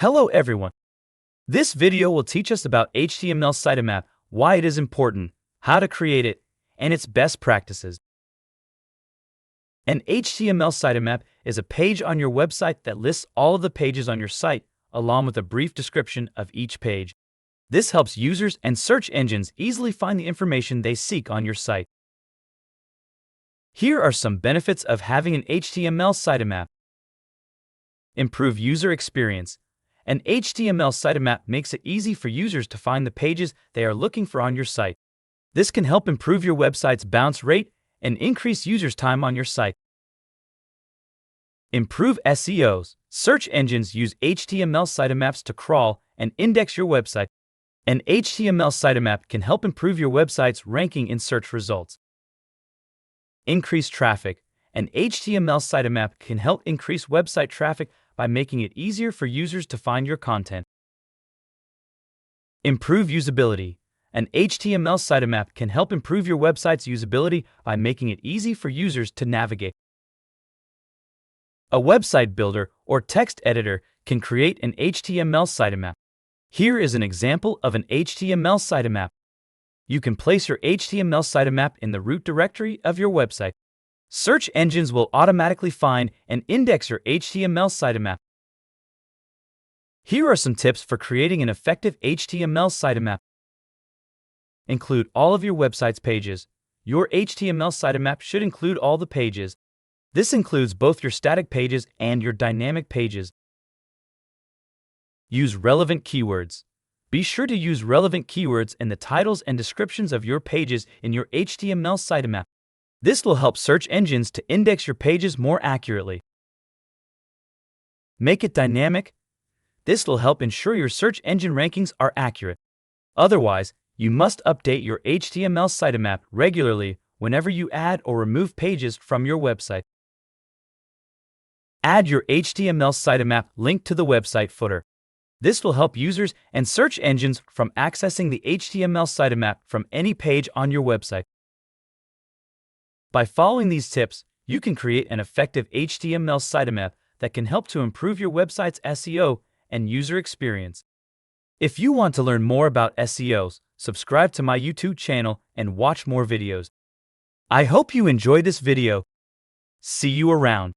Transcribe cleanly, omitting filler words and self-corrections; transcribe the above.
Hello everyone. This video will teach us about HTML sitemap, why it is important, how to create it, and its best practices. An HTML sitemap is a page on your website that lists all of the pages on your site, along with a brief description of each page. This helps users and search engines easily find the information they seek on your site. Here are some benefits of having an HTML sitemap. Improve user experience. An HTML sitemap makes it easy for users to find the pages they are looking for on your site. This can help improve your website's bounce rate and increase users' time on your site. Improve SEOs. Search engines use HTML sitemaps to crawl and index your website. An HTML sitemap can help improve your website's ranking in search results. Increase traffic. An HTML sitemap can help increase website traffic by making it easier for users to find your content. Improve usability. An HTML sitemap can help improve your website's usability by making it easy for users to navigate. A website builder or text editor can create an HTML sitemap. Here is an example of an HTML sitemap. You can place your HTML sitemap in the root directory of your website. Search engines will automatically find and index your HTML sitemap. Here are some tips for creating an effective HTML sitemap. Include all of your website's pages. Your HTML sitemap should include all the pages. This includes both your static pages and your dynamic pages. Use relevant keywords. Be sure to use relevant keywords in the titles and descriptions of your pages in your HTML sitemap. This will help search engines to index your pages more accurately. Make it dynamic. This will help ensure your search engine rankings are accurate. Otherwise, you must update your HTML sitemap regularly whenever you add or remove pages from your website. Add your HTML sitemap link to the website footer. This will help users and search engines from accessing the HTML sitemap from any page on your website. By following these tips, you can create an effective HTML sitemap that can help to improve your website's SEO and user experience. If you want to learn more about SEOs, subscribe to my YouTube channel and watch more videos. I hope you enjoyed this video. See you around.